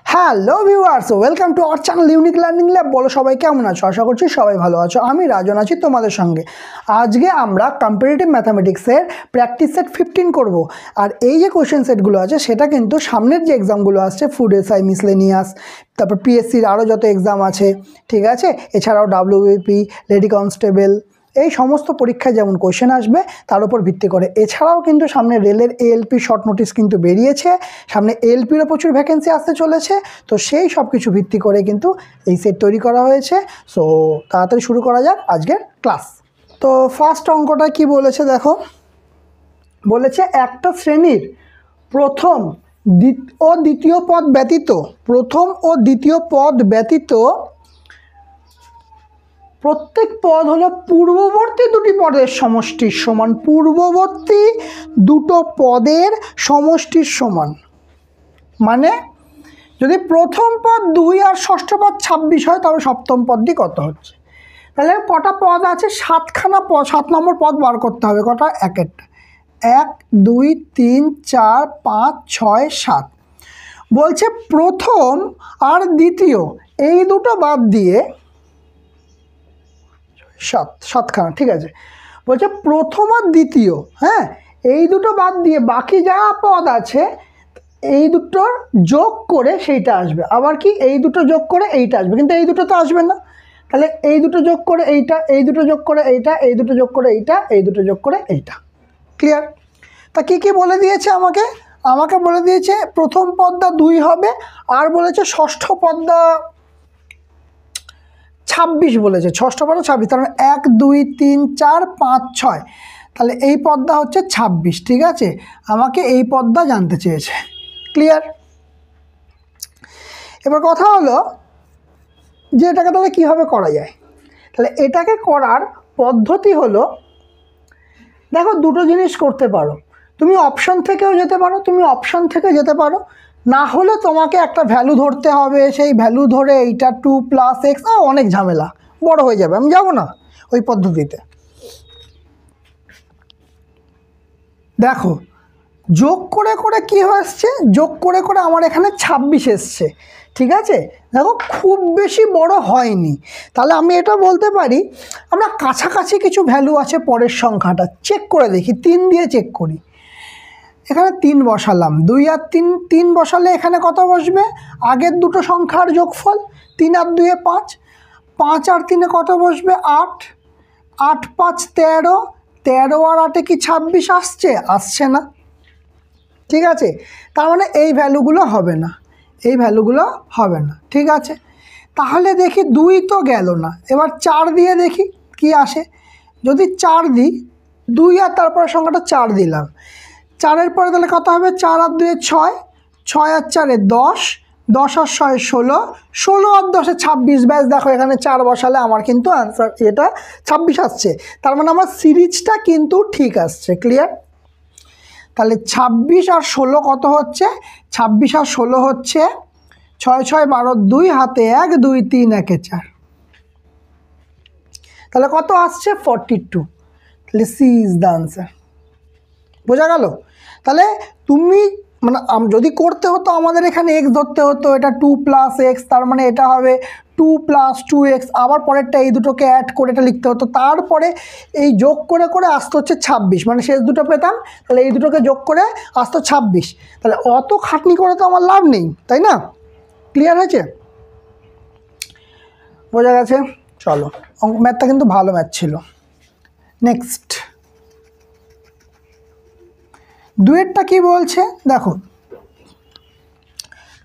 Hello viewers, welcome to our channel unique learning lab. বলো সবাই কেমন আছো? আশা করছি সবাই ভালো আছো। আমি রাজন আছি তোমাদের সঙ্গে। আজকে আমরা কম্পারেটিভ ম্যাথামেটিক্সের প্র্যাকটিস সেট 15 করব। আর এই যে কোশ্চেন সেটগুলো আছে সেটা কিন্তু সামনের যে এক্সামগুলো আসছে, ফুড এসআই, মিসলেনিয়াস, তারপর পিএসসির আরও যত এক্সাম আছে, ঠিক আছে, এছাড়াও ডাব্লিউবিপি, লেডি কনস্টেবল, এই সমস্ত পরীক্ষায় যেমন কোশ্চেন আসবে তার উপর ভিত্তি করে। এছাড়াও কিন্তু সামনে রেলের এএলপি শর্ট নোটিস কিন্তু বেরিয়েছে, সামনে এএলপিরও প্রচুর ভ্যাকেন্সি আসতে চলেছে। তো সেই সব কিছু ভিত্তি করে কিন্তু এই সেট তৈরি করা হয়েছে। সো তাড়াতাড়ি শুরু করা যাক আজকের ক্লাস। তো ফার্স্ট অঙ্কটা কি বলেছে দেখো, বলেছে একটা শ্রেণীর প্রথম ও দ্বিতীয় পদ ব্যতীত প্রত্যেক পদ হলো পূর্ববর্তী দুটি পদের সমষ্টির সমান। পূর্ববর্তী দুটো পদের সমষ্টির সমান মানে যদি প্রথম পদ 2 আর ষষ্ঠ পদ 26 হয়, তবে সপ্তম পদটি কত হচ্ছে? তাহলে কটা পদ আছে? 7খানা পদ, 7 নম্বর পদ বার করতে হবে। কটা? একটা 1 2 3 4 5 6 7। বলছে প্রথম আর দ্বিতীয় এই দুটো বাদ দিয়ে 7খানা, ঠিক আছে। বলছে প্রথম আর দ্বিতীয়, হ্যাঁ, এই দুটো বাদ দিয়ে বাকি যা পদ আছে এই দুটোর যোগ করে সেইটা আসবে। আবার কি, এই দুটো যোগ করে এইটা আসবে, কিন্তু এই দুটো তো আসবে না। তাহলে এই দুটো যোগ করে এইটা, এই দুটো যোগ করে এইটা, এই দুটো যোগ করে এইটা, এই দুটো যোগ করে এইটা। ক্লিয়ার? তা কি বলে দিয়েছে আমাকে বলে দিয়েছে প্রথম পদটা 2 হবে, আর বলেছে ষষ্ঠ পদটা 26 বলেছে। ষষ্ঠ পদটা 26, তার মানে 1 2 3 4 5 6, তাহলে এই পদটা হচ্ছে 26, ঠিক আছে। আমাকে এই পদটা জানতে চেয়েছে। ক্লিয়ার? এবার কথা হলো যে এটাকে তাহলে কীভাবে করা যায়। তাহলে এটাকে করার পদ্ধতি হলো, দেখো দুটো জিনিস করতে পারো। তুমি অপশন থেকেও যেতে পারো, না হলে তোমাকে একটা ভ্যালু ধরতে হবে, সেই ভ্যালু ধরে এইটা 2 + x, অনেক ঝামেলা, বড় হয়ে যাবে, আমি যাব না ওই পদ্ধতিতে। দেখো যোগ করে করে কি হচ্ছে, যোগ করে করে আমার এখানে 26 এসছে, ঠিক আছে। দেখো খুব বেশি বড় হয়নি। তাহলে আমি এটা বলতে পারি আমরা কাছাকাছি কিছু ভ্যালু আছে পরের সংখ্যাটা, চেক করে দেখি। 3 দিয়ে চেক করি। এখানে 3 বসালাম, 2 আর 3 বসালে এখানে কত বসবে? আগের দুটো সংখ্যার যোগফল। 3 আর 2 5, 5 আর 3 কত বসবে? 8, 8 5 13, 13 আর 8 কি 26 আসছে না, ঠিক আছে। তার মানে এই ভ্যালুগুলো হবে না, ঠিক আছে। তাহলে দেখি 2 তো গেল না, এবার 4 দিয়ে দেখি কি আসে। যদি 4 দিই, 2 আর তারপরে সংখ্যাটা 4 দিলাম, 4-এর পরে তাহলে কত হবে? 4 আর 2 6, 6 আর 4 10, 10 আর 6 16, 16 আর 10 26। ব্যাস, দেখো এখানে 4 বসালে আমার কিন্তু আনসার এটা 26 আসছে। তার মানে আমার সিরিজটা কিন্তু ঠিক আসছে। ক্লিয়ার? তাহলে 26 আর 16 কত হচ্ছে? 26 আর 16 হচ্ছে 6 6 12 2, হাতে 1 2 3 1 4, তাহলে কত আসছে? 42। তাহলে সি ইজ দ্য আনসার। বোঝা গেল? তাহলে তুমি মানে যদি করতে হতো আমাদের এখানে x ধরতে হতো, এটা 2 + x, তার মানে এটা হবে 2 + 2x, আবার পরেরটা এই দুটোকে অ্যাড করে এটা লিখতে হতো, তারপরে এই যোগ করে করে আসতে হচ্ছে 26, মানে শেষ দুটো পেতাম, তাহলে এই দুটোকে যোগ করে আসতো 26। তাহলে অত খাটনি করে তো আমার লাভ নেই, তাই না? ক্লিয়ার হয়েছে? বোঝা গেছে? চলো, ম্যাথটা কিন্তু ভালো ম্যাথ ছিল। নেক্সট দুয়েরটা কি বলছে দেখো।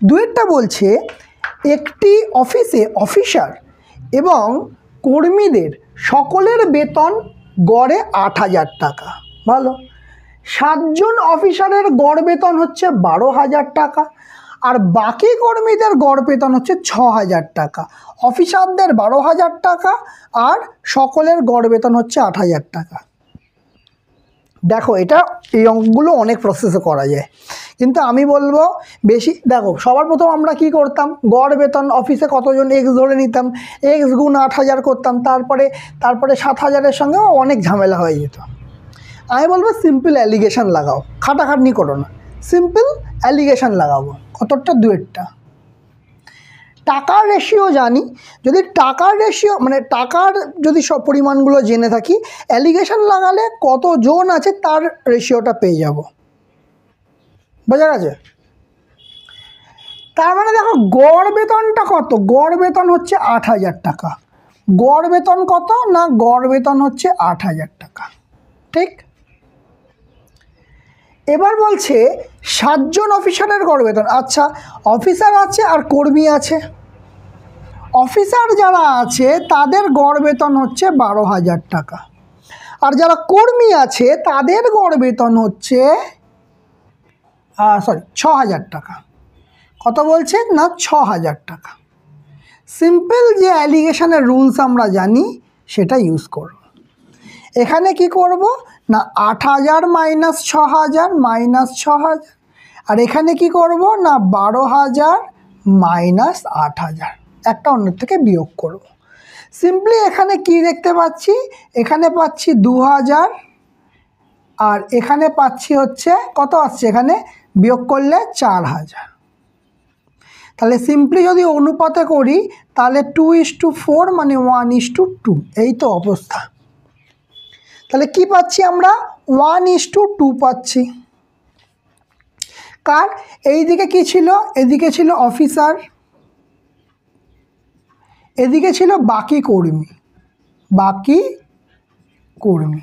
দুয়েরটা বলছে একটি অফিসে অফিসার এবং কর্মীদের সকলের বেতন গড়ে 8000 টাকা। ভালো। 7 জন অফিসারের গড় বেতন হচ্ছে 12,000 টাকা, আর বাকি কর্মীদের গড় বেতন হচ্ছে 6,000 টাকা। অফিসারদের 12,000 টাকা আর সকলের গড় বেতন হচ্ছে 8000 টাকা। দেখো এটা এই অঙ্কগুলো অনেক প্রসেসে করা যায়, কিন্তু আমি বলবো বেশি। দেখো সবার প্রথম আমরা কি করতাম, গড় বেতন অফিসে কতজন x ধরে নিতাম, x গুণ 8000 করতাম, তারপরে 7000-এর সঙ্গেও অনেক ঝামেলা হয়ে যেত। আমি বলবো সিম্পল অ্যালিগেশন লাগাও, খাটাখাটনি করো না, সিম্পল অ্যালিগেশন লাগাবো। কতটা? দুয়েরটা। টাকার রেশিও জানি, যদি টাকার রেশিও মানে টাকার যদি সব পরিমাণগুলো জেনে থাকি, অ্যালিগেশন লাগালে কতজন আছে তার রেশিওটা পেয়ে যাব। বোঝা গেছে? তার মানে দেখো গড় বেতনটা কত, গড় বেতন হচ্ছে 8,000 টাকা। গড় বেতন কত না, গড় বেতন হচ্ছে 8,000 টাকা। ঠিক। এবার বলছে 7 জন অফিসারের গড় বেতন। আচ্ছা, অফিসার আছে আর কর্মী আছে। অফিসার যারা আছে তাদের গড় বেতন হচ্ছে 12,000 টাকা, আর যারা কর্মী আছে তাদের গড় বেতন হচ্ছে 6,000 টাকা। কত বলছে না, 6,000 টাকা। সিম্পল যে অ্যালিগেশনের রুলস আমরা জানি সেটা ইউজ করব। এখানে কি করব না, 8,000 মাইনাস 6,000 মাইনাস 6,000, আর এখানে কি করব না 12,000 মাইনাস 8,000, একটা অন্য থেকে বিয়োগ করব। সিম্পলি এখানে কি দেখতে পাচ্ছি, এখানে পাচ্ছি 2,000 আর এখানে পাচ্ছি হচ্ছে কত আসছে, এখানে বিয়োগ করলে 4,000। তাহলে সিম্পলি যদি অনুপাতে করি তাহলে 2:4 মানে 1:2, এই তো অবস্থা। তাহলে কি পাচ্ছি আমরা, 1:2 পাচ্ছি। কার এইদিকে কি ছিল, এদিকে ছিল অফিসার, এদিকে ছিল বাকি কর্মী, বাকি কর্মী।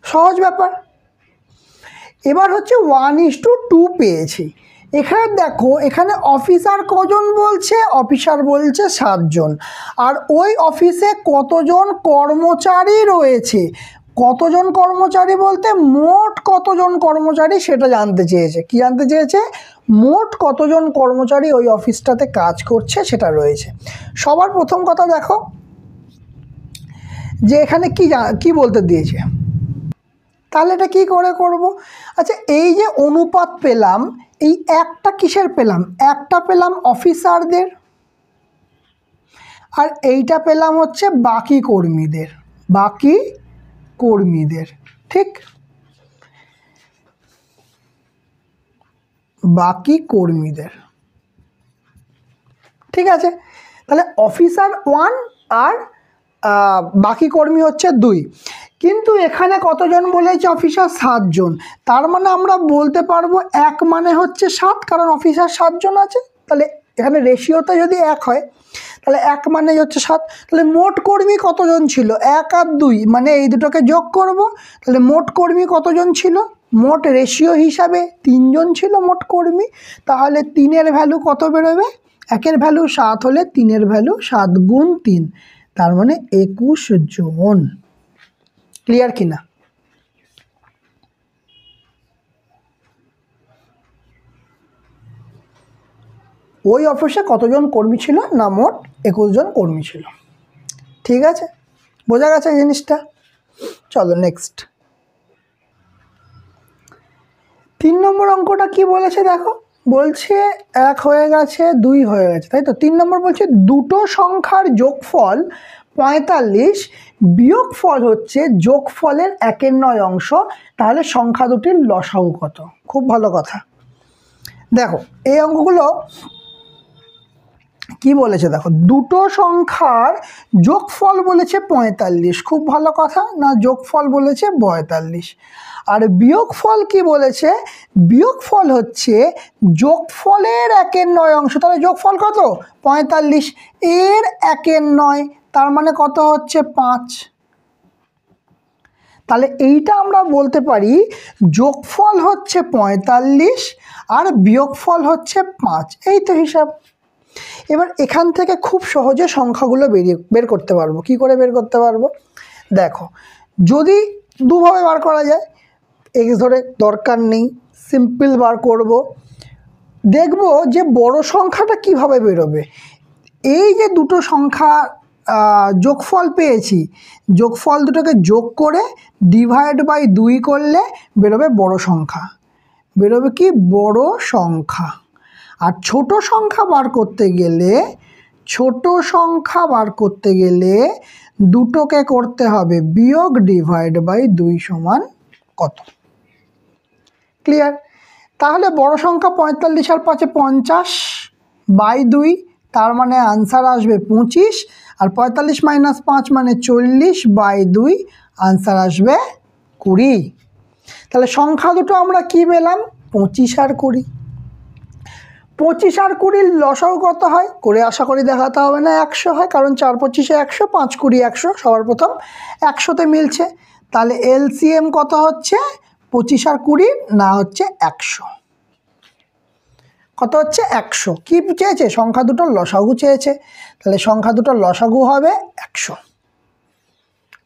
সহজ ব্যাপার। এবার হচ্ছে 1:2 পেয়েছি। এখানে দেখো, এখানে অফিসার কজন বলছে, অফিসার বলছে 7 জন, আর ওই অফিসে কতজন কর্মচারী রয়েছে, কতজন কর্মচারী বলতে মোট কতজন কর্মচারী সেটা জানতে চেয়েছে। কি জানতে চেয়েছে, মোট কতজন কর্মচারী ওই অফিসটাতে কাজ করছে সেটা রয়েছে। সবার প্রথম কথা দেখো যে এখানে কি বলতে দিয়েছে, তাহলে এটা কী করে করব। আচ্ছা, এই যে অনুপাত পেলাম, এই একটা কিসের পেলাম, একটা পেলাম অফিসারদের, আর এইটা পেলাম হচ্ছে বাকি কর্মীদের, বাকি কর্মীদের। ঠিক, বাকি কর্মীদের। ঠিক আছে, তাহলে অফিসার 1 আর বাকি কর্মী হচ্ছে 2। কিন্তু এখানে কতজন বলেছে, অফিসার 7 জন। তার মানে আমরা বলতে পারবো 1 মানে হচ্ছে 7, কারণ অফিসার 7 জন আছে। তাহলে এখানে রেশিওটা যদি 1 হয় তাহলে 1 মানে হচ্ছে 7। তাহলে মোট কর্মী কতজন ছিল, 1 আর 2 মানে এই দুটোকে যোগ করব। তাহলে মোট কর্মী কতজন ছিল, মোট রেশিও হিসাবে 3 জন ছিল মোট কর্মী। তাহলে 3-এর ভ্যালু কত বেরোবে, 1-এর ভ্যালু 7 হলে 3-এর ভ্যালু 7 গুণ 3, তার মানে 21 জন। ক্লিয়ার কিনা? ওই অফিসে কতজন কর্মী ছিল না, মোট 21 জন কর্মী ছিল। ঠিক আছে, বোঝা গেছে জিনিসটা? চলো নেক্সট। 3 নম্বর অঙ্কটা কি বলেছে দেখো, বলছে 1 হয়ে গেছে, 2 হয়ে গেছে, তাই তো। 3 নম্বর বলছে দুটো সংখ্যার যোগফল 45 বিয়োগফল হচ্ছে যোগফলের 1/9 অংশ, তাহলে সংখ্যা দুটির লসাগু কত। খুব ভালো কথা। দেখো এই অঙ্কগুলো কি বলেছে দেখো, দুটো সংখ্যার যোগফল বলেছে 45, খুব ভালো কথা না, যোগফল বলেছে 42। আর বিয়োগফল কি বলেছে, বিয়োগফল হচ্ছে যোগফলের 1/9 অংশ, তাহলে যোগফল কত 45, এর 1/9, তার মানে কত হচ্ছে 5। তাহলে এইটা আমরা বলতে পারি যোগফল হচ্ছে 45 আর বিয়োগফল হচ্ছে 5, এই তো হিসাব। এবার এখান থেকে খুব সহজে সংখ্যাগুলো বের করতে পারবো। কি করে বের করতে পারবো, দেখো যদি দুভাবে বার করা যায়, এক্স ধরে দরকার নেই, সিম্পল বার করব। দেখব যে বড় সংখ্যাটা কিভাবে বেরোবে। এই যে দুটো সংখ্যা যোগফল পেয়েছি, যোগফল দুটোকে যোগ করে ডিভাইড বাই 2 করলে বেরোবে বড় সংখ্যা, বেরোবে কি বড় সংখ্যা। আর ছোট সংখ্যা বার করতে গেলে, ছোট সংখ্যা বার করতে গেলে দুটোকে করতে হবে বিয়োগ ডিভাইড বাই 2 সমান কত। ক্লিয়ার? তাহলে বড় সংখ্যা 45 আর 5 50, বাই 2, তার মানে আনসার আসবে 25, আর 45 মাইনাস 5 মানে 40, বাই 2 আনসার আসবে 20। তাহলে সংখ্যা দুটো আমরা কি পেলাম? 25 আর 20। 25 আর 20 লসাগু কত হয়? করে আশা করি দেখাতে হবে না, 100 হয়, কারণ 4 25 100, 5 20 100, সবার প্রথম 100তে মিলছে। তাহলে এলসিএম কত হচ্ছে? 25 আর 20 না হচ্ছে 100। কত হচ্ছে? 100। কি চেয়েছে? সংখ্যা দুটোর লসাগু চেয়েছে, তাহলে সংখ্যা দুটোর লসাগু হবে 100।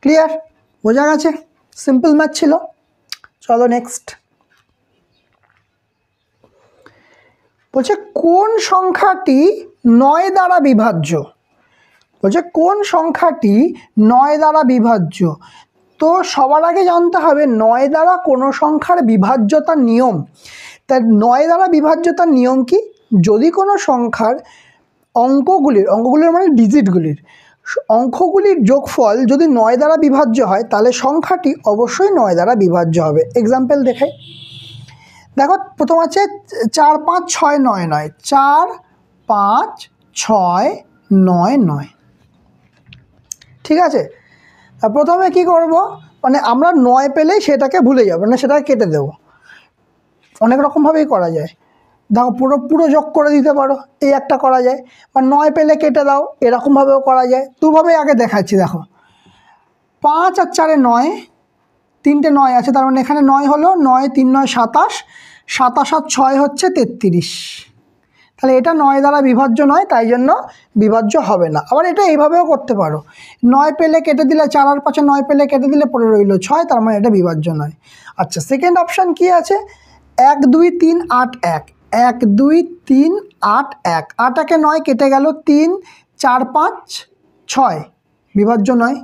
ক্লিয়ার? বোঝা গেছে? সিম্পল ম্যাথ ছিল। চলো নেক্সট। বলছে কোন সংখ্যাটি 9 দ্বারা বিভাজ্য? বলছে কোন সংখ্যাটি 9 দ্বারা বিভাজ্য? তো সবার আগে জানতে হবে 9 দ্বারা কোনো সংখ্যার বিভাজ্যতার নিয়ম। তার 9 দ্বারা বিভাজ্যতার নিয়ম কি? যদি কোনো সংখ্যার অঙ্কগুলির মানে ডিজিটগুলির অঙ্কগুলির যোগফল যদি 9 দ্বারা বিভাজ্য হয়, তাহলে সংখ্যাটি অবশ্যই 9 দ্বারা বিভাজ্য হবে। এক্সাম্পল দেখাই। দেখো, প্রথম আছে 4 5 6 9 9, 4 5 6 9 9। ঠিক আছে, প্রথমে কি করব, মানে আমরা 9 পেলেই সেটাকে ভুলে যাব না, সেটাকে কেটে দেব। অনেক রকমভাবেই করা যায়। দেখো, পুরো যোগ করে দিতে পারো, এই একটা করা যায়, বা 9 পেলে কেটে দাও, এরকমভাবেও করা যায়। দুভাবেই আগে দেখাচ্ছি। দেখো, 5 আর 4 9, 3টে 9 আছে, তার মানে এখানে 9 হলো, 9 3 9 27, 27 আর 6 হচ্ছে 33। তাহলে এটা 9 দ্বারা বিভাজ্য নয়, তাই জন্য বিভাজ্য হবে না। আবার এটা এইভাবেও করতে পারো, 9 পেলে কেটে দিলে 4 আর 5 9 পেলে কেটে দিলে পড়ে রইল 6, তার মানে এটা বিভাজ্য নয়। আচ্ছা, সেকেন্ড অপশান কি আছে? 1 2 3 8 1, 1 2 3 8 1, 8 একে 9 কেটে গেল, 3 4 5 6, বিভাজ্য নয়।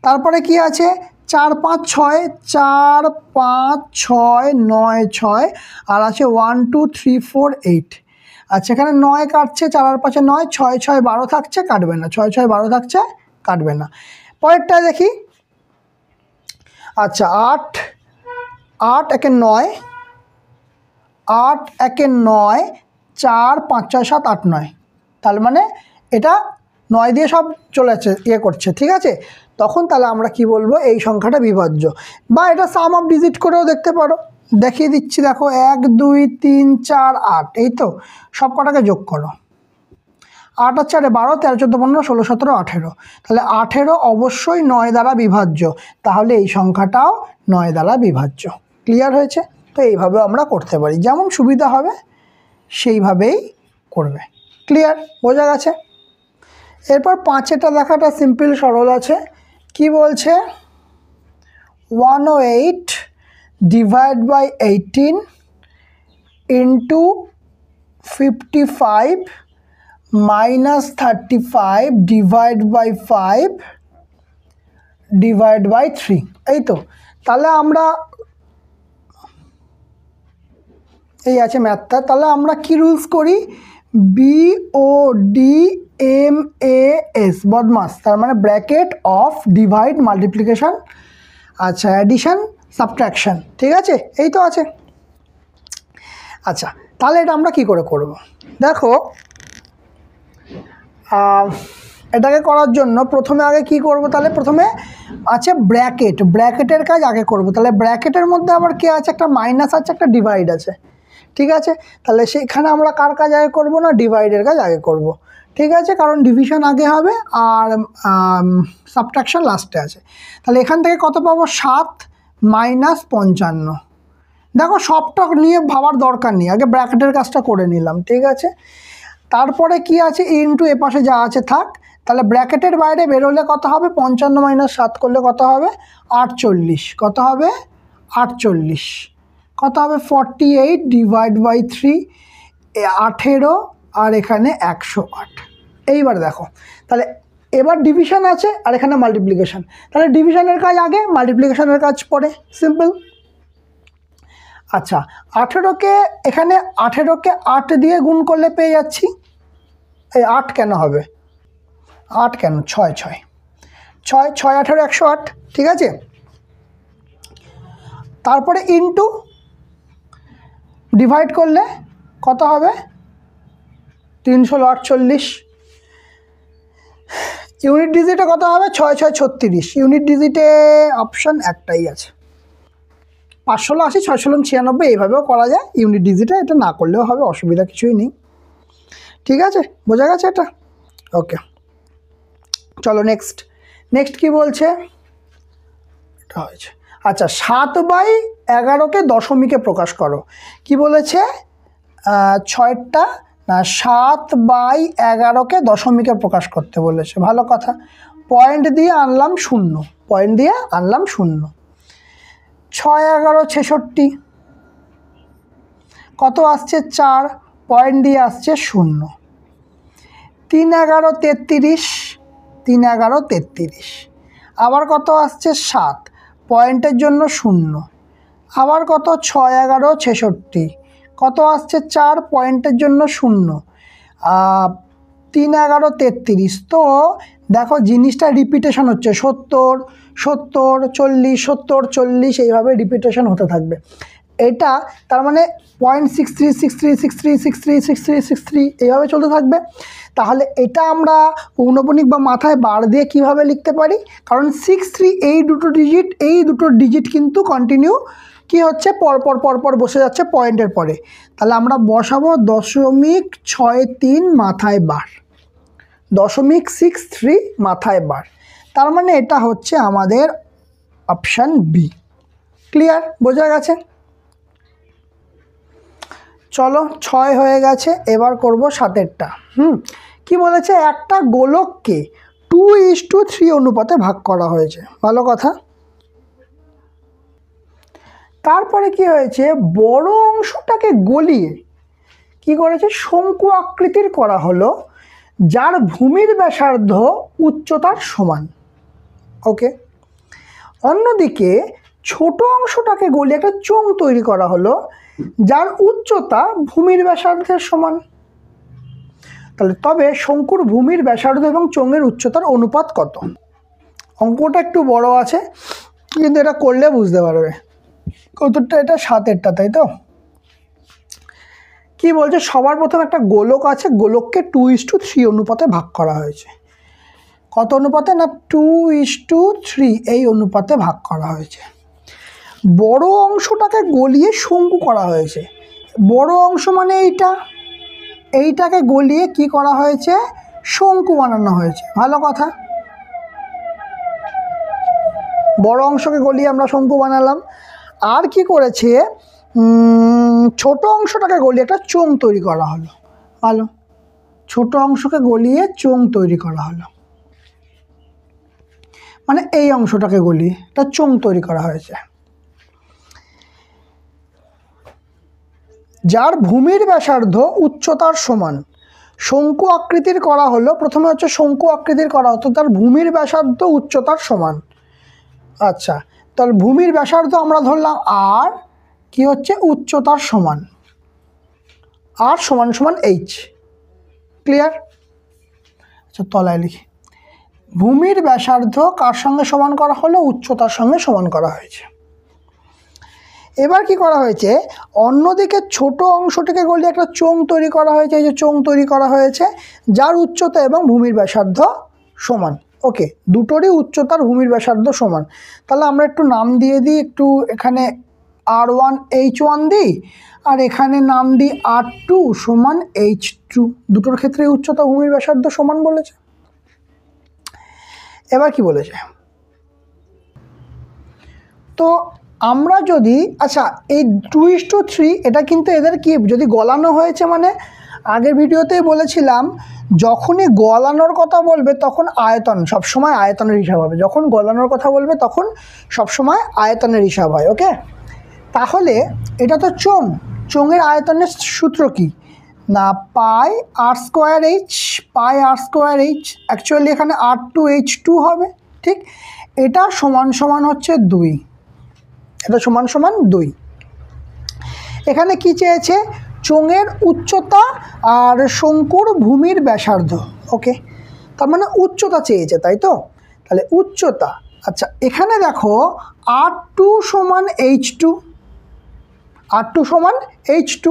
তারপরে কি আছে? 4 5 6, 4 5 6 9 6, আর আছে 1 2 3 4 8। আচ্ছা, এখানে 9 কাটছে, 4 আর 5 9, 6 6 12 থাকছে, কাটবে না, 6 6 12 থাকছে, কাটবে না। পরেরটা দেখি। আচ্ছা, 8 8 একে 9, 8 একে 9, 4 5 6 7 8 9। তার মানে এটা 9 দিয়ে সব চলে যাচ্ছে, করছে। ঠিক আছে, তখন তাহলে আমরা কি বলবো? এই সংখ্যাটা বিভাজ্য। বা এটা সাম অফ ডিজিট করেও দেখতে পারো, দেখিয়ে দিচ্ছি। দেখো, 1 2 3 4 8, এই তো, সব কটাকে যোগ করো। 8 আর 4 12, 13 14 15 16 17 18। তাহলে 18 অবশ্যই 9 দ্বারা বিভাজ্য, তাহলে এই সংখ্যাটাও 9 দ্বারা বিভাজ্য। ক্লিয়ার হয়েছে? তো এইভাবেও আমরা করতে পারি, যেমন সুবিধা হবে সেইভাবেই করবে। ক্লিয়ার? বোঝা গেছে? এরপর 5এটা দেখাটা সিম্পল সরল আছে। কি বলছে? 108 divide by 18 into 55 minus 35 divide by 5 divide by 3। এই তো, তাহলে আমরা এই আছে ম্যাথটা। তাহলে আমরা কি রুলস করি? BODMAS, বদমাস, তার মানে ব্র্যাকেট অফ ডিভাইড মাল্টিপ্লিকেশন, আচ্ছা, অ্যাডিশন সাবট্রাকশন। ঠিক আছে, এই তো আছে। আচ্ছা, তাহলে এটা আমরা কি করে করব? দেখো, এটাকে করার জন্য প্রথমে আগে কি করব? তাহলে প্রথমে আছে ব্র্যাকেটের কাজ আগে করব। তাহলে ব্র্যাকেটের মধ্যে আবার কি আছে? একটা মাইনাস আছে, একটা ডিভাইড আছে। ঠিক আছে, তাহলে সেখানে আমরা কার কাজ আগে করব না? ডিভাইডের কাজ আগে করব। ঠিক আছে, কারণ ডিভিশন আগে হবে আর সাবট্রাকশন লাস্টে আছে। তাহলে এখান থেকে কত পাবো? 7 মাইনাস 55। দেখো, সবটা নিয়ে ভাবার দরকার নেই, আগে ব্র্যাকেটের কাজটা করে নিলাম। ঠিক আছে, তারপরে কি আছে? ইনটু এপাশে যা আছে থাক। তাহলে ব্র্যাকেটের বাইরে বেরোলে কত হবে? 55 মাইনাস 7 করলে কত হবে? 48। কত হবে? 48। কত হবে? 48 ডিভাইড বাই 3, 18, আর এখানে 108। এইবার দেখো, তাহলে এবার ডিভিশন আছে আর এখানে মাল্টিপ্লিকেশান। তাহলে ডিভিশনের কাজ আগে, মাল্টিপ্লিকেশনের কাজ পরে, সিম্পল। আচ্ছা, 18কে এখানে 18কে 8 দিয়ে গুণ করলে পেয়ে যাচ্ছি। এই 8 কেন হবে? 8 কেন? 6 6 6 6 18 108। ঠিক আছে, তারপরে ইনটু ডিভাইড করলে কত হবে? 348। ইউনিট ডিজিটে কত হবে? 6 6 36। ইউনিট ডিজিটে অপশান একটাই আছে, 5 ষোলো 80, 6 ষোলো 96, এইভাবেও করা যায়। ইউনিট ডিজিটে এটা না করলেও হবে, অসুবিধা কিছুই নেই। ঠিক আছে, বোঝা গেছে এটা? ওকে, চলো নেক্সট কি বলছে? এটা হয়েছে। আচ্ছা, 7/11কে দশমিকে প্রকাশ করো। কি বলেছে? 6টা না, 7/11কে দশমিকে প্রকাশ করতে বলেছে। ভালো কথা, পয়েন্ট দিয়ে আনলাম 0, পয়েন্ট দিয়ে আনলাম 0। 6 11 66, কত আসছে? 4, পয়েন্ট দিয়ে আসছে 0। 3 11 33, 3 11 33, আবার কত আসছে? 7, পয়েন্টের জন্য 0। আবার কত? 6 11 66, কত আসছে? 4, পয়েন্টের জন্য 0। 3 11 33। তো দেখো জিনিসটা রিপিটেশন হচ্ছে, 70 70 40 70 40, এইভাবে রিপিটেশন হতে থাকবে। এটা তার মানে 0.63 63 63 63 63 63 এইভাবে চলতে থাকবে। তাহলে এটা আমরা পৌনঃপুনিক বা মাথায় বার দিয়ে কিভাবে লিখতে পারি? কারণ 63 এই দুটো ডিজিট কিন্তু কন্টিনিউ কি হচ্ছে, পরপর বসে যাচ্ছে পয়েন্টের পরে। তাহলে আমরা বসাবো 0.63 মাথায় বার, 0.63 মাথায় বার। তার মানে এটা হচ্ছে আমাদের অপশান বি। ক্লিয়ার? বোঝা গেছে? চলো, 6 হয়ে গেছে, এবার করব 7এরটা। কি বলেছে? একটা গোলককে 2:3 অনুপাতে ভাগ করা হয়েছে। ভালো কথা। তারপরে কি হয়েছে? বড় অংশটাকে গলিয়ে কি করেছে? শঙ্কু আকৃতির করা হলো, যার ভূমির ব্যাসার্ধ উচ্চতার সমান। ওকে। অন্যদিকে ছোট অংশটাকে গলিয়ে একটা চোঙ তৈরি করা হলো, যার উচ্চতা ভূমির ব্যাসার্ধের সমান। তবে শঙ্কুর ভূমির ব্যাসার্ধ এবং চোঙের উচ্চতার অনুপাত কত? অঙ্কটা একটু বড় আছে, কিন্তু এটা করলে বুঝতে পারবে। কতটা? এটা 7এরটা, তাই তো? কি বলছে? সবার প্রথম একটা গোলক আছে, গোলককে 2:3 অনুপাতে ভাগ করা হয়েছে। কত অনুপাতে? না 2:3 এই অনুপাতে ভাগ করা হয়েছে। বড় অংশটাকে গলিয়ে শঙ্কু করা হয়েছে। বড় অংশ মানে এইটাকে গলিয়ে কি করা হয়েছে? শঙ্কু বানানো হয়েছে। ভালো কথা, বড় অংশকে গলিয়ে আমরা শঙ্কু বানালাম। আর কি করেছে? ছোট অংশটাকে গলিয়ে একটা চোঙ তৈরি করা হলো। ভালো, ছোট অংশকে গলিয়ে চোঙ তৈরি করা হলো, মানে এই অংশটাকে গলিয়ে একটা চোঙ তৈরি করা হয়েছে, যার ভূমির ব্যাসার্ধ উচ্চতার সমান। শঙ্কু আকৃতির করা হলো, প্রথমে হচ্ছে শঙ্কু আকৃতির করা হতো, তার ভূমির ব্যাসার্ধ উচ্চতার সমান। আচ্ছা, তার ভূমির ব্যাসার্ধ আমরা ধরলাম আর, কি হচ্ছে? উচ্চতার সমান, আর সমান সমান h। ক্লিয়ার? আচ্ছা, তলায় লিখি। ভূমির ব্যাসার্ধ কার সঙ্গে সমান করা হলো? উচ্চতার সঙ্গে সমান করা হয়েছে। এবার কি করা হয়েছে? অন্যদিকে ছোট অংশটিকে গলিয়ে একটা চোঙ তৈরি করা হয়েছে। এই যে চোঙ তৈরি করা হয়েছে, যার উচ্চতা এবং ভূমির ব্যাসার্ধ সমান। ওকে, দুটোরই উচ্চতার ভূমির ব্যাসার্ধ সমান। তাহলে আমরা একটু নাম দিয়ে দিই, একটু এখানে R1 H1 দিই, আর এখানে নাম দিই R2 সমান H2। দুটোর ক্ষেত্রে উচ্চতা ভূমির ব্যাসার্ধ সমান বলেছে। এবার কি বলেছে? তো আমরা যদি, আচ্ছা, এই 2:3 এটা কিন্তু এদের কি যদি গলানো হয়েছে, মানে আগের ভিডিওতেই বলেছিলাম যখনই গলানোর কথা বলবে তখন আয়তন, সবসময় আয়তনের হিসাব হবে। যখন গলানোর কথা বলবে তখন সবসময় আয়তনের হিসাব হয়। ওকে, তাহলে এটা তো চোঙের আয়তনের সূত্র কি? না পাই r²h, পাই r²h। অ্যাকচুয়ালি এখানে R2H2 হবে, ঠিক? এটা সমান সমান হচ্ছে 2, এটা সমান সমান 2। এখানে কি চেয়েছে? চোঙের উচ্চতা আর শঙ্কুর ভূমির ব্যাসার্ধ। ওকে, তার মানে উচ্চতা চেয়েছে, তাই তো? তাহলে উচ্চতা, আচ্ছা এখানে দেখো R2 সমান H2, R2 সমান H2।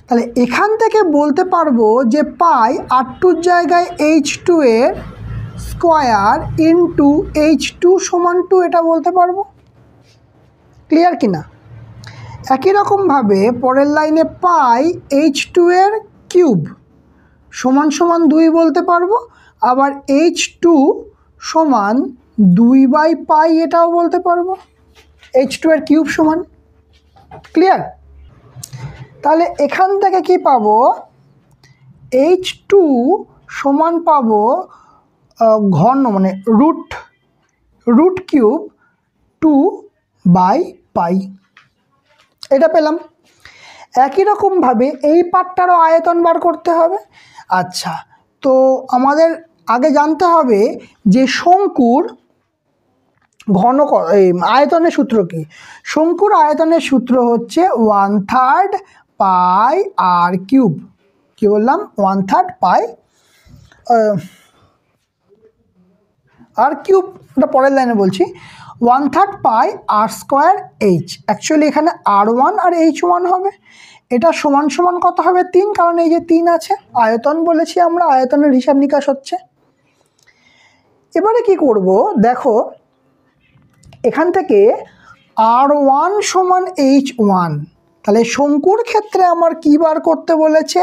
তাহলে এখান থেকে বলতে পারবো যে পাই R2 জায়গায় H2 এর স্কোয়ার ইন্টু H2 সমান 2, এটা বলতে পারবো। ক্লিয়ার কিনা? একই রকমভাবে পরের লাইনে পাই H2 এর কিউব সমান সমান 2 বলতে পারবো। আবার H2 সমান 2/পাই এটাও বলতে পারবো। H2 এর কিউব সমান। ক্লিয়ার? তাহলে এখান থেকে কি পাবো? H2 সমান পাবো ঘন মানে রুট কিউব 2/পাই, এটা পেলাম। একই রকমভাবে এই পার্টটারও আয়তন বার করতে হবে। আচ্ছা, তো আমাদের আগে জানতে হবে যে শঙ্কুর আয়তনের সূত্র কি। শঙ্কুর আয়তনের সূত্র হচ্ছে 1/3 পাই আর কিউব। কি বললাম? 1/3 পাই আর কিউব, এটা পরের লাইনে বলছি। 1/3 পাই আর স্কোয়ার এইচ। অ্যাকচুয়ালি এখানে R1 আর H1 হবে। এটা সমান সমান কত হবে? 3, কারণ এই যে 3 আছে। আয়তন বলেছি আমরা, আয়তনের হিসাব নিকাশ হচ্ছে। এবারে কি করব দেখো, এখান থেকে R1 সমান H1। তাহলে শঙ্কুর ক্ষেত্রে আমার কি বার করতে বলেছে?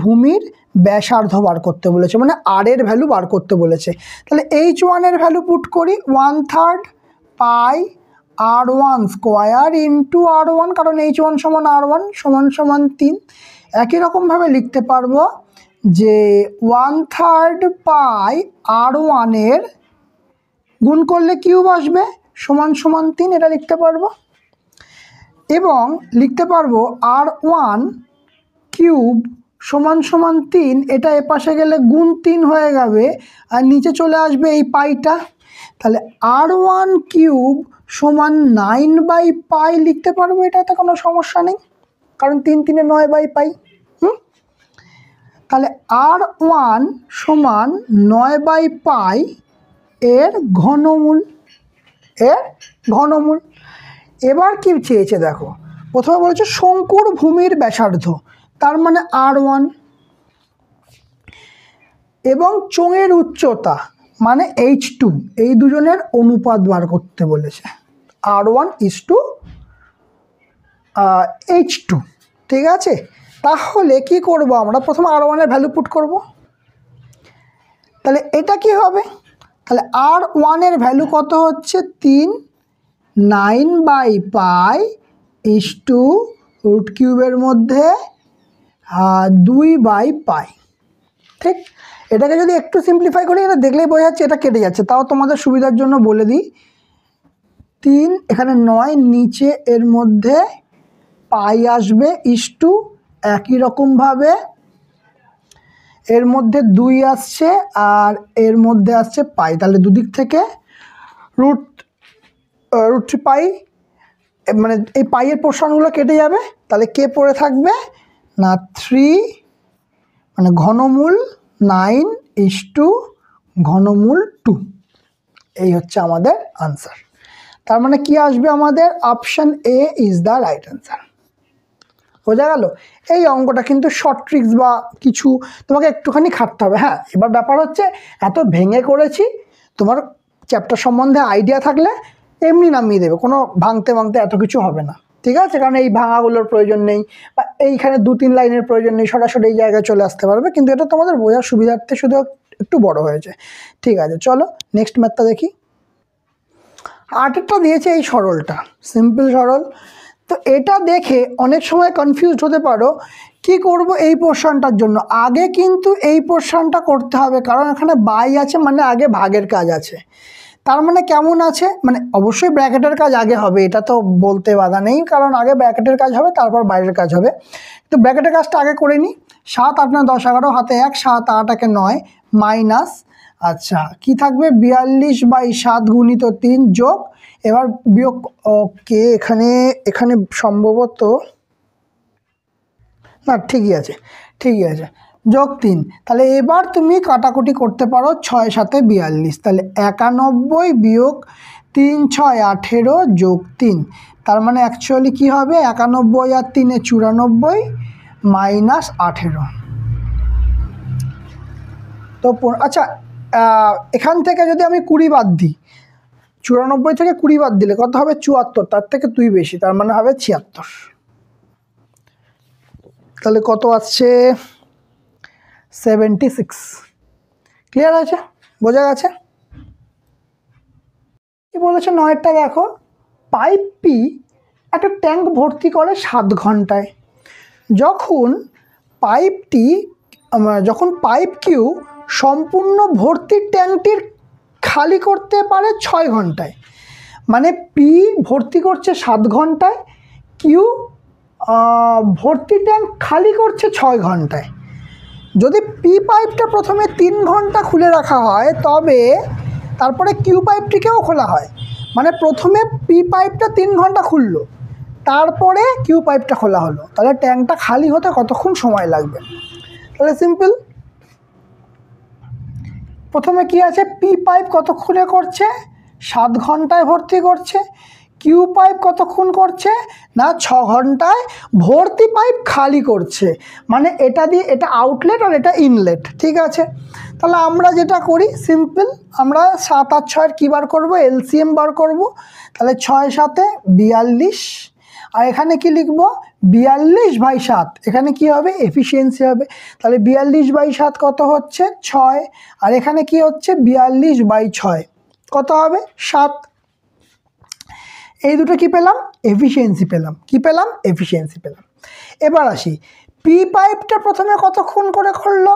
ভূমির ব্যাসার্ধ বার করতে বলেছে, মানে আর এর ভ্যালু বার করতে বলেছে। তাহলে H1 এর ভ্যালু পুট করি, 1/3 পাই R1 স্কোয়ার ইন্টু R1, কারণ H1 সমান R1 সমান সমান 3। একই রকমভাবে লিখতে পারবো যে 1/3 পাই R1 এর গুণ করলে কিউব আসবে সমান সমান 3, এটা লিখতে পারবো। এবং লিখতে পারবো R1 কিউব সমান সমান 3, এটা এপাশে গেলে গুণ 3 হয়ে যাবে আর নিচে চলে আসবে এই পাইটা। তাহলে R1 কিউব সমান 9/পাই লিখতে পারবো, এটাতে কোনো সমস্যা নেই, কারণ 3 3 9/পাই। তাহলে R1 সমান 9/পাই এর ঘনমূল, এবার কি চেয়েছে দেখো, প্রথমে বলেছে শঙ্কুর ভূমির ব্যাসার্ধ, তার মানে R1, এবং চোঙের উচ্চতা মানে H2, এই দুজনের অনুপাত বার করতে বলেছে। R1:H2। ঠিক আছে? তাহলে কি করব আমরা? প্রথমে R1 এর ভ্যালু পুট করব। তাহলে এটা কি হবে? তাহলে R1 এর ভ্যালু কত হচ্ছে? 3, 9/পাই ইস্টু রুট কিউবের মধ্যে 2/পাই। ঠিক? এটাকে যদি একটু সিম্পলিফাই করি, এটা দেখলেই বোঝা যাচ্ছে এটা কেটে যাচ্ছে, তাও তোমাদের সুবিধার জন্য বলে দিই। 3 এখানে 9, নিচে এর মধ্যে পাই আসবে ইস্টু, একই রকমভাবে এর মধ্যে 2 আসছে আর এর মধ্যে আসছে পাই। তাহলে দুদিক থেকে রুট 3 পাই, মানে এই পাইয়ের পোর্শনগুলো কেটে যাবে। তাহলে কে পড়ে থাকবে না 3, মানে ঘনমূল 9 ঘনমূল 2। এই হচ্ছে আমাদের আনসার। তার মানে কি আসবে আমাদের? Option A is the right answer. বোঝা গেল? এই অঙ্কটা কিন্তু শর্ট ট্রিক্স বা কিছু তোমাকে একটুখানি খাটতে হবে। হ্যাঁ, এবার ব্যাপার হচ্ছে এত ভেঙে করেছি, তোমার চ্যাপ্টার সম্বন্ধে আইডিয়া থাকলে এমনি নামিয়ে দেবে, কোনো ভাঙতে এত কিছু হবে না। ঠিক আছে? কারণ এই ভাঙাগুলোর প্রয়োজন নেই বা এইখানে 2-3 লাইনের প্রয়োজন নেই, সরাসরি এই জায়গায় চলে আসতে পারবে। কিন্তু এটা তোমাদের বোঝার সুবিধার্থে শুধু একটু বড় হয়েছে। ঠিক আছে, চলো নেক্সট ম্যাথটা দেখি। 8টা দিয়েছে এই সরলটা, সিম্পল সরল। তো এটা দেখে অনেক সময় কনফিউজড হতে পারো কি করব এই পোর্শনটার জন্য। আগে কিন্তু এই পোর্শনটা করতে হবে, কারণ এখানে বাই আছে, মানে আগে ভাগের কাজ আছে। তার মানে কেমন আছে, মানে অবশ্যই ব্র্যাকেটের কাজ আগে হবে, এটা তো বলতে বাধা নেই, কারণ আগে ব্র্যাকেটের কাজ হবে তারপর বাইরের কাজ হবে। তো ব্র্যাকেটের কাজটা আগে করে নিই। 7 8 9 10 11 হাতে 1, 7 8 1 9 মাইনাস, আচ্ছা কি থাকবে 42/7 গুণিত 3 যোগ, এবার বিয়োগ। ওকে, এখানে সম্ভবত না, ঠিকই আছে যোগ 3। তাহলে এবার তুমি কাটাকুটি করতে পারো, 6 7 42, তাহলে 91 বিয়োগ 3 6 18 যোগ 3, তার মানে অ্যাকচুয়ালি কী হবে 91 আর 3 94 মাইনাস 18। তো আচ্ছা, এখান থেকে যদি আমি 20 বাদ দিই, 94 থেকে 20 বাদ দিলে কত হবে 74, তার থেকে 2 বেশি, তার মানে হবে 76। তাহলে কত আসছে 76। ক্লিয়ার আছে, বোঝা গেছে? কি বলেছে 9টা দেখো, পাইপ পি একটা ট্যাঙ্ক ভর্তি করে 7 ঘন্টায়, যখন পাইপ কিউ সম্পূর্ণ ভর্তি ট্যাঙ্কটির খালি করতে পারে 6 ঘন্টায়। মানে পি ভর্তি করছে 7 ঘন্টায়, কিউ ভর্তি ট্যাঙ্ক খালি করছে 6 ঘন্টায়। যদি পি পাইপটা প্রথমে 3 ঘন্টা খুলে রাখা হয়, তবে তারপরে কিউ পাইপটিকেও খোলা হয়, মানে প্রথমে পি পাইপটা 3 ঘন্টা খুললো, তারপরে কিউ পাইপটা খোলা হলো, তাহলে ট্যাঙ্কটা খালি হতে কতক্ষণ সময় লাগবে? তাহলে সিম্পল, প্রথমে কি আছে, পি পাইপ কতক্ষণে করছে 7 ঘন্টায় ভর্তি করছে, কিউ পাইপ কতক্ষণ করছে না 6 ঘন্টায় ভর্তি পাইপ খালি করছে। মানে এটা দিয়ে এটা আউটলেট আর এটা ইনলেট, ঠিক আছে? তাহলে আমরা যেটা করি সিম্পল, আমরা 7 আর 6 কী বার করবো, এলসিএম বার করব। তাহলে 6 7 42, আর এখানে কি লিখব 42/7, এখানে কি হবে এফিসিয়েন্সি হবে। তাহলে 42/7 কত হচ্ছে 6, আর এখানে কি হচ্ছে 42/6 কত হবে 7। এই দুটো কি পেলাম, এফিসিয়েন্সি পেলাম। কি পেলাম, এফিসিয়েন্সি পেলাম। এবার আসি, পি পাইপটা প্রথমে কতক্ষণ করে খুললো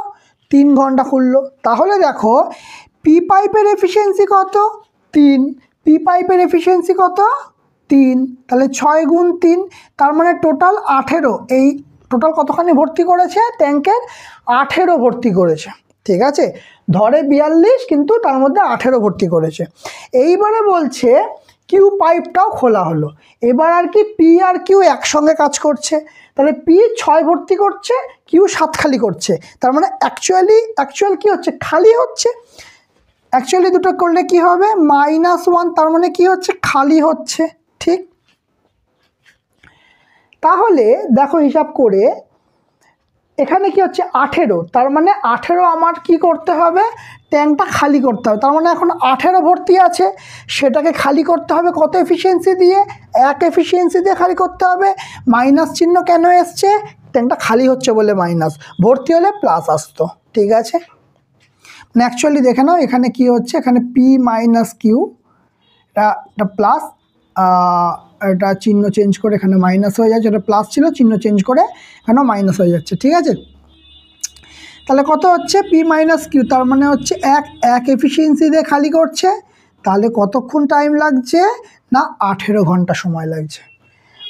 3 ঘন্টা খুললো, তাহলে দেখো পি পাইপের এফিসিয়েন্সি কত 3, পি পাইপের এফিসিয়েন্সি কত 3, তাহলে 6 গুণ 3, তার মানে টোটাল 18। এই টোটাল কতখানি ভর্তি করেছে ট্যাঙ্কের 18 ভর্তি করেছে, ঠিক আছে? ধরে 42 কিন্তু তার মধ্যে 18 ভর্তি করেছে। এইবারে বলছে কিউ পাইপটাও খোলা হলো, এবার আর কি পি আর কিউ একসঙ্গে কাজ করছে, তাহলে পি 6 ভর্তি করছে, কিউ 7 খালি করছে, তার মানে অ্যাকচুয়াল কি হচ্ছে খালি হচ্ছে। অ্যাকচুয়ালি দুটো করলে কি হবে -1, তার মানে কি হচ্ছে খালি হচ্ছে, ঠিক? তাহলে দেখো হিসাব করে এখানে কি হচ্ছে 18, তার মানে 18 আমার কি করতে হবে ট্যাঙ্কটা খালি করতে হবে, তার মানে এখন 18 ভর্তি আছে, সেটাকে খালি করতে হবে কত এফিসিয়েন্সি দিয়ে 1 এফিসিয়েন্সি দিয়ে খালি করতে হবে। মাইনাস চিহ্ন কেন এসছে, ট্যাঙ্কটা খালি হচ্ছে বলে মাইনাস, ভর্তি হলে প্লাস আসতো, ঠিক আছে? মানে অ্যাকচুয়ালি দেখে নাও এখানে কি হচ্ছে, এখানে পি মাইনাস কিউ, এটা প্লাস, এটা চিহ্ন চেঞ্জ করে এখানে মাইনাস হয়ে যাচ্ছে, এটা প্লাস ছিল চিহ্ন চেঞ্জ করে এখানেও মাইনাস হয়ে যাচ্ছে, ঠিক আছে? তাহলে কত হচ্ছে পি মাইনাস কিউ, তার মানে হচ্ছে 1 এফিসিয়েন্সি দিয়ে খালি করছে, তাহলে কতক্ষণ টাইম লাগছে না 18 ঘন্টা সময় লাগছে।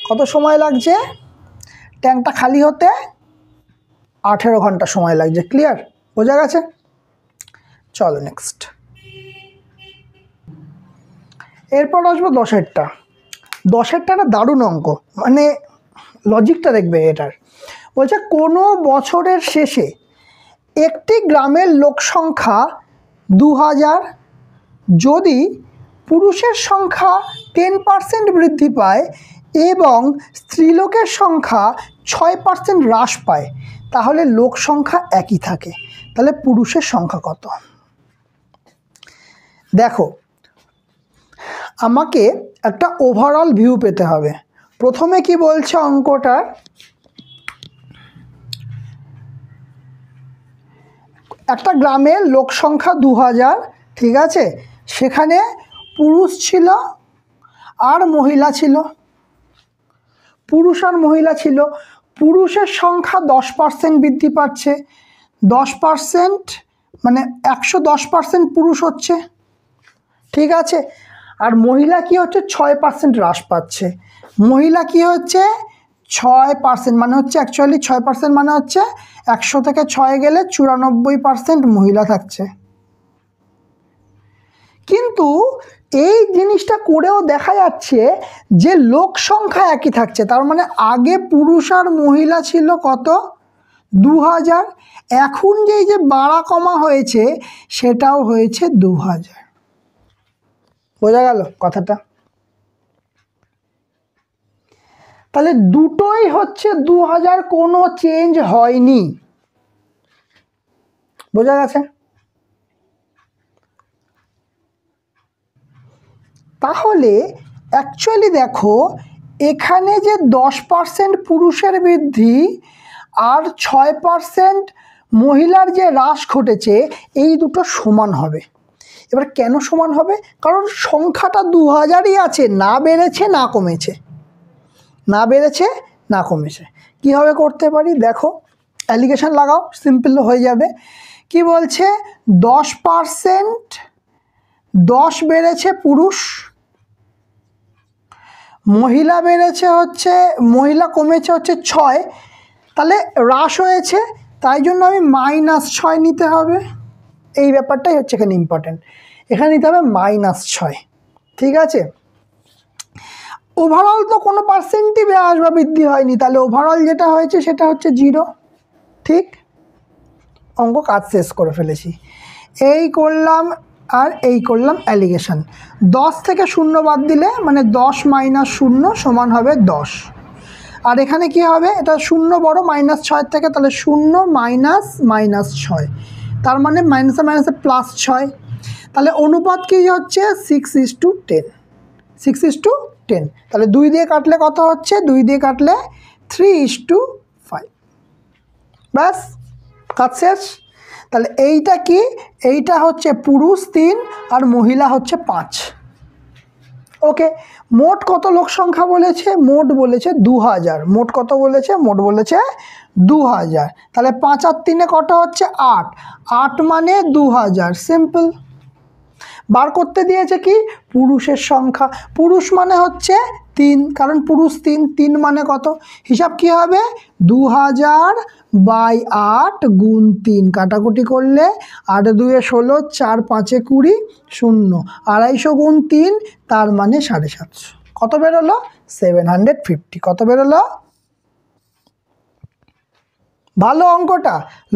কত সময় লাগছে ট্যাঙ্কটা খালি হতে 18 ঘন্টা সময় লাগছে। ক্লিয়ার, বোঝা গেছে? চলো নেক্সট, এরপর আসবো 10-এরটা। 10-এরটা একটা দারুণ অঙ্ক, মানে লজিকটা দেখবে এটার। বলছে কোনো বছরের শেষে একটি গ্রামের লোক সংখ্যা 2000, যদি পুরুষের সংখ্যা 10% বৃদ্ধি পায় এবং স্ত্রীলোকের সংখ্যা 6% হ্রাস পায়, তাহলে লোক সংখ্যা একই থাকে, তাহলে পুরুষের সংখ্যা কত? দেখো, আমাকে একটা ওভারঅল ভিউ পেতে হবে। প্রথমে কি বলছে অঙ্কটার, একটা গ্রামের লোক সংখ্যা 2000, ঠিক আছে? সেখানে পুরুষ ছিল আর মহিলা ছিল, পুরুষ আর মহিলা ছিল। পুরুষের সংখ্যা 10% বৃদ্ধি পাচ্ছে, 10% মানে 110% পুরুষ হচ্ছে, ঠিক আছে? আর মহিলা কি হচ্ছে 6% হ্রাস পাচ্ছে। মহিলা কি হচ্ছে 6%, মানে হচ্ছে অ্যাকচুয়ালি 6% মানে হচ্ছে 100 থেকে 6 গেলে 94% মহিলা থাকছে। কিন্তু এই জিনিসটা করেও দেখা যাচ্ছে যে লোক সংখ্যা একই থাকছে, তার মানে আগে পুরুষ আর মহিলা ছিল কত 2000, এখন যে বাড়া কমা হয়েছে সেটাও হয়েছে 2000। বোঝা গেল কথাটা? তাহলে দুটোই হচ্ছে 2000, কোনো চেঞ্জ হয়নি। বোঝা গেছে? তাহলে অ্যাকচুয়ালি দেখো এখানে যে 10% পুরুষের বৃদ্ধি আর 6% মহিলার যে হ্রাস ঘটেছে, এই দুটো সমান হবে। এবার কেন সমান হবে? কারণ সংখ্যাটা 2000ই আছে, না বেড়েছে না কমেছে, না বেড়েছে না কমেছে। কীভাবে করতে পারি দেখো, অ্যালিগেশন লাগাও, সিম্পল হয়ে যাবে। কি বলছে? 10% 10 বেড়েছে পুরুষ, মহিলা বেড়েছে হচ্ছে, মহিলা কমেছে হচ্ছে 6, তাহলে হ্রাস হয়েছে, তাই জন্য আমি -6 নিতে হবে। এই ব্যাপারটাই হচ্ছে এখানে ইম্পর্টেন্ট, এখানে নিতে হবে -6। ঠিক আছে? ওভারঅল তো কোনো পার্সেন্টই হ্রাস বা বৃদ্ধি হয়নি, তাহলে ওভারঅল যেটা হয়েছে সেটা হচ্ছে 0। ঠিক, অঙ্ক কাজ শেষ করে ফেলেছি। এই করলাম আর এই করলাম অ্যালিগেশন। 10 থেকে 0 বাদ দিলে মানে 10 - 0 সমান হবে 10। আর এখানে কি হবে? এটা 0 বড় -6 থেকে, তাহলে 0 -6, তার মানে মাইনাসে মাইনাসে +6। তাহলে অনুপাত কি হচ্ছে? 6:10, 6:10। তাহলে 2 দিয়ে কাটলে কত হচ্ছে? 2 দিয়ে কাটলে 3:5। ব্যাস, কাজ শেষ। তাহলে এইটা কি? এইটা হচ্ছে পুরুষ 3 আর মহিলা হচ্ছে 5। ওকে, মোট কত লোক সংখ্যা বলেছে? মোট বলেছে 2000। মোট কত বলেছে? মোট বলেছে 2000। তাহলে 5 আর 3 কত হচ্ছে? 8। 8 মানে 2000। সিম্পল। বার করতে দিয়েছে কি? পুরুষের সংখ্যা। পুরুষ মানে হচ্ছে 3, কারণ পুরুষ 3। 3 মানে কত? হিসাব কি হবে? 2000/8 গুণ 3, কাটাকুটি করলে 8 2 16, 4 5 20, 0, 250 গুণ 3, তার মানে 750। কত বেরোলো? 750। কত বেরোলো? ভালো অঙ্কটা,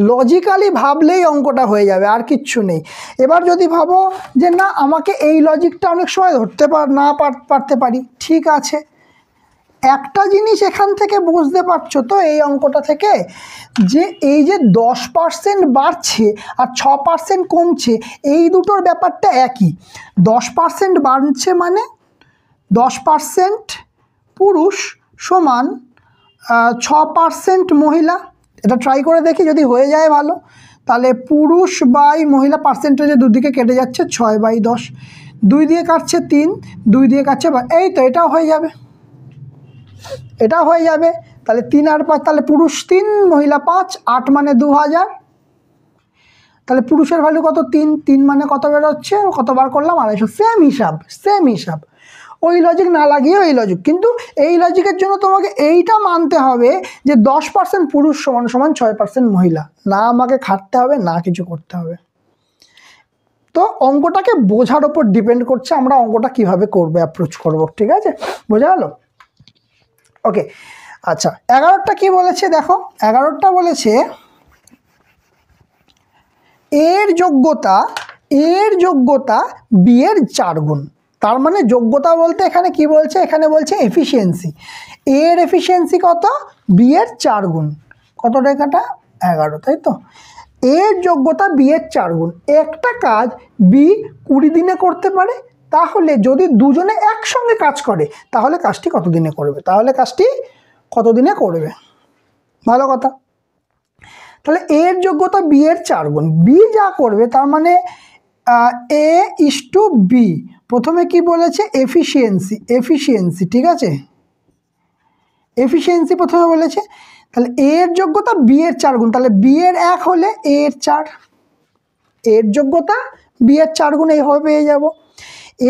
লজিক্যালি ভাবলেই অঙ্কটা হয়ে যাবে, আর কিচ্ছু নেই। এবার যদি ভাবো যে না আমাকে এই লজিকটা অনেক সময় ধরতে পারতে পারি, ঠিক আছে। একটা জিনিস এখান থেকে বুঝতে পারছো তো এই অঙ্কটা থেকে, যে এই যে 10% বাড়ছে আর 6% কমছে, এই দুটোর ব্যাপারটা একই। 10% বাড়ছে মানে 10% পুরুষ সমান 6% মহিলা। এটা ট্রাই করে দেখি, যদি হয়ে যায় ভালো। তাহলে পুরুষ বাই মহিলা পার্সেন্টেজে দুদিকে কেটে যাচ্ছে, 6/10। 2 দিয়ে কাটছে 3, 2 দিয়ে কাটছে, এই তো এটাও হয়ে যাবে, এটাও হয়ে যাবে। তাহলে 3 আর 5, তাহলে পুরুষ 3 মহিলা 5, 8 মানে 2000। তাহলে পুরুষের ভ্যালু কত? 3। 3 মানে কত বেরোচ্ছে? কতবার করলাম? 250। সেম হিসাব, সেম হিসাব। ওই লজিক না লাগিয়ে ওই লজিক, কিন্তু এই লজিকের জন্য তোমাকে এইটা মানতে হবে যে 10% পুরুষ সমান সমান 6% মহিলা। না আমাকে খাটতে হবে, না কিছু করতে হবে। তো অঙ্কটাকে বোঝার ওপর ডিপেন্ড করছে আমরা অঙ্কটা কিভাবে করবো, অ্যাপ্রোচ করবো। ঠিক আছে, বোঝা গেল? ওকে, আচ্ছা 11টা কি বলেছে দেখো। 11টা বলেছে এর যোগ্যতা বি এর 4 গুণ। তার মানে যোগ্যতা বলতে এখানে কি বলছে? এখানে বলছে এফিসিয়েন্সি। এর এফিসিয়েন্সি কত? বি এর 4 গুণ। কত টাকাটা? 11, তাই তো। এর যোগ্যতা বি এর 4 গুণ। একটা কাজ বি 20 দিনে করতে পারে, তাহলে যদি দুজনে একসঙ্গে কাজ করে তাহলে কাজটি কত দিনে করবে? তাহলে কাজটি কত দিনে করবে? ভালো কথা। তাহলে এর যোগ্যতা বি এর 4 গুণ। বি যা করবে তার মানে A/B। প্রথমে কি বলেছে? এফিসিয়েন্সি। ঠিক আছে, এফিসিয়েন্সি প্রথমে বলেছে। তাহলে এর যোগ্যতা বি এর 4 গুণ, তাহলে বি এর 1 হলে এ এর 4। এর যোগ্যতা বি এর 4 গুণ, এইভাবে পেয়ে যাব।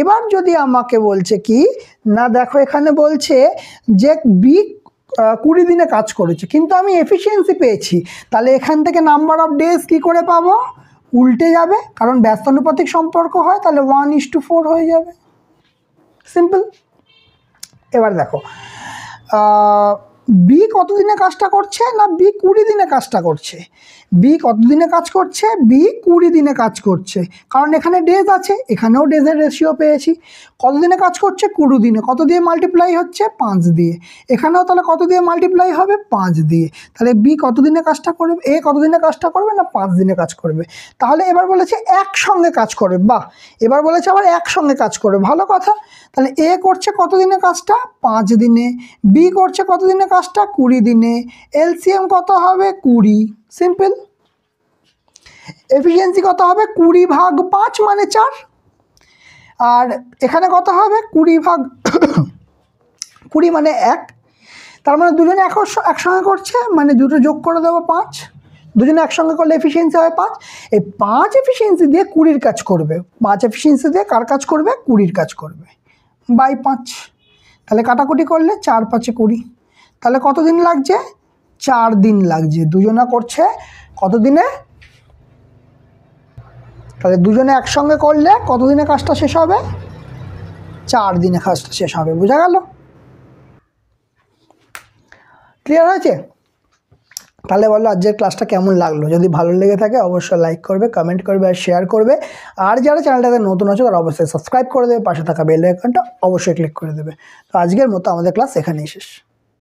এবার যদি আমাকে বলছে কি না, দেখো এখানে বলছে যে বি 20 দিনে কাজ করেছে, কিন্তু আমি এফিসিয়েন্সি পেয়েছি, তাহলে এখান থেকে নাম্বার অফ ডেজ কী করে পাবো? উল্টে যাবে, কারণ ব্যস্তানুপাতিক সম্পর্ক হয়, তাহলে 1:4 হয়ে যাবে। সিম্পল। এবার দেখো বি কত দিনে কাজটা করছে না বি 20 দিনে কাজটা করছে। বি কত দিনে কাজ করছে? বি 20 দিনে কাজ করছে, কারণ এখানে ডেজ আছে, এখানেও ডেজের রেশিও পেয়েছি। কত দিনে কাজ করছে? 20 দিনে। কত দিয়ে মাল্টিপ্লাই হচ্ছে? 5 দিয়ে। এখানেও তাহলে কত দিয়ে মাল্টিপ্লাই হবে? 5 দিয়ে। তাহলে বি কত দিনে কাজটা করবে? এ কত দিনে কাজটা করবে? না 5 দিনে কাজ করবে। তাহলে এবার বলেছে একসঙ্গে কাজ করবে। বাহ, এবার বলেছে আবার একসঙ্গে কাজ করবে, ভালো কথা। তাহলে এ করছে কত দিনে কাজটা? 5 দিনে। বি করছে কত দিনে কাজটা? 20 দিনে। এলসিএম কত হবে? 20। সিম্পল। এফিসিয়েন্সি কত হবে? 20 ভাগ 5 মানে 4। আর এখানে কত হবে? 20 ভাগ 20 মানে 1। তার মানে দুজনে একসঙ্গে করছে, মানে দুটো যোগ করে দেবো 5। দুজনে একসঙ্গে করলে এফিসিয়েন্সি হবে 5। এই 5 এফিসিয়েন্সি দিয়ে 20-র কাজ করবে। 5 এফিসিয়েন্সি দিয়ে কার কাজ করবে? 20-র কাজ করবে, বাই 5। তাহলে কাটাকুটি করলে 4 5 20। তাহলে কত দিন লাগছে? 4 দিন লাগছে। দুজনা করছে কত দিনে? তাহলে দুজনে একসঙ্গে করলে কত দিনে কাজটা শেষ হবে? 4 দিনে কাজটা শেষ হবে। বোঝা গেল? ক্লিয়ার হয়েছে? তাহলে বলো আজকের ক্লাসটা কেমন লাগলো। যদি ভালো লেগে থাকে অবশ্যই লাইক করবে, কমেন্ট করবে আর শেয়ার করবে। আর যারা চ্যানেলটাতে নতুন আছে তারা অবশ্যই সাবস্ক্রাইব করে দেবে, পাশে থাকা বেল আইকনটা অবশ্যই ক্লিক করে দেবে। তো আজকের মতো আমাদের ক্লাস এখানেই শেষ।